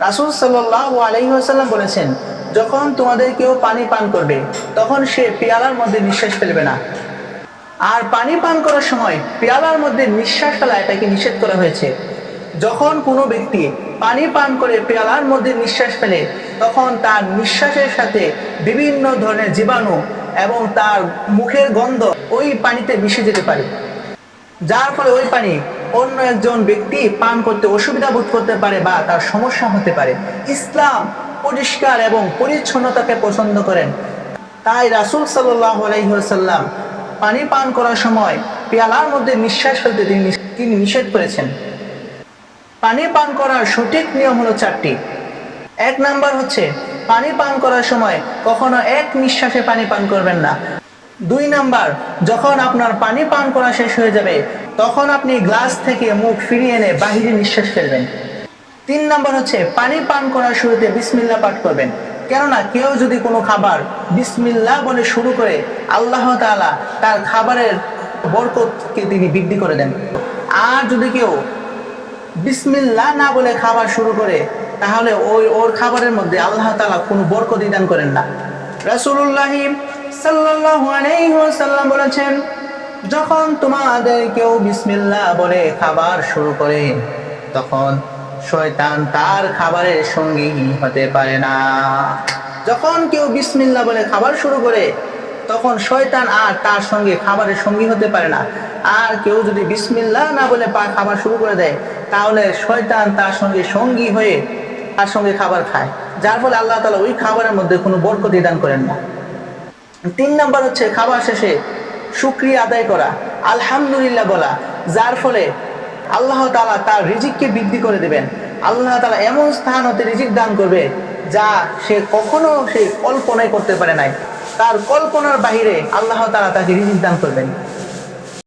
রাসূল সাল্লাল্লাহু আলাইহি ওয়াসাল্লাম বলেছেন, যখন তোমাদের কেউ পানি পান করবে তখন সে পেয়ালার মধ্যে নিঃশ্বাস ফেলবে না। আর পানি পান করার সময় পেয়ালার মধ্যে নিঃশ্বাস ফেলা এটাকে নিষেধ করা হয়েছে। যখন কোনো ব্যক্তি পানি পান করে পেয়ালার মধ্যে নিঃশ্বাস ফেলে তখন তার নিঃশ্বাসের সাথে বিভিন্ন ধরনের জীবাণু এবং তার মুখের গন্ধ ওই পানিতে মিশে যেতে পারে, যার ফলে ওই পানি অন্য একজন ব্যক্তি পান করতে অসুবিধা বোধ করতে পারে বা তার সমস্যা হতে পারে। ইসলাম পরিষ্কার এবং পরিচ্ছন্নতাকে পছন্দ করেন, তাই রাসূল সাল্লাল্লাহু আলাইহি ওয়াসাল্লাম পানি পান করার সময় পেয়ালার মধ্যে নিঃশ্বাস ফেলতে তিনি নিষেধ করেছেন। পানি পান করার সঠিক নিয়ম হলো চারটি। এক নাম্বার হচ্ছে, পানি পান করার সময় কখনো এক নিঃশ্বাসে পানি পান করবেন না। দুই নাম্বার, যখন আপনার পানি পান করা শেষ হয়ে যাবে তখন আপনি গ্লাস থেকে মুখ ফিরিয়ে এনে বাহিরে নিঃশ্বাস ফেলবেন। তিন নাম্বার হচ্ছে, পানি পান করার শুরুতে বিসমিল্লাহ পাঠ করবেন, কেননা কেউ যদি কোনো খাবার বিসমিল্লাহ বলে শুরু করে আল্লাহ তাআলা তার খাবারের বরকতকে তিনি বৃদ্ধি করে দেন। আর যদি কেউ বিসমিল্লাহ না বলে খাবার শুরু করে তাহলে ওর খাবারের মধ্যে আল্লাহ তাআলা কোনো বরকতই দান করেন না। রাসূলুল্লাহ সাল্লাল্লাহু আলাইহি ওয়াসাল্লাম বলেছেন, যখন তোমাদের কেউ বিসমিল্লাহ বলে খাবার শুরু করে তখন শয়তান তার খাবারের সঙ্গী হতে পারে না। যখন কেউ বিসমিল্লাহ বলে খাবার শুরু করে তখন শয়তান আর তার সঙ্গে খাবারের সঙ্গী হতে পারে না। আর কেউ যদি বিসমিল্লাহ না বলে খাবার শুরু করে দেয় তাহলে শয়তান তার সঙ্গে সঙ্গী হয়ে তার সঙ্গে খাবার খায়, যার ফলে আল্লাহ তাআলা ওই খাবারের মধ্যে কোনো বরকত দান করেন না। তিন নাম্বার হচ্ছে, খাবার শেষে শুকরিয়া আদায় করা, আলহামদুলিল্লাহ বলা, যার ফলে আল্লাহ তাআলা তার রিজিককে বৃদ্ধি করে দেবেন। আল্লাহ তাআলা এমন স্থান হতে রিজিক দান করবে যা সে কখনো কল্পনাই করতে পারে নাই। তার কল্পনার বাহিরে আল্লাহ তাআলা তাকে রিজিক দান করবেন।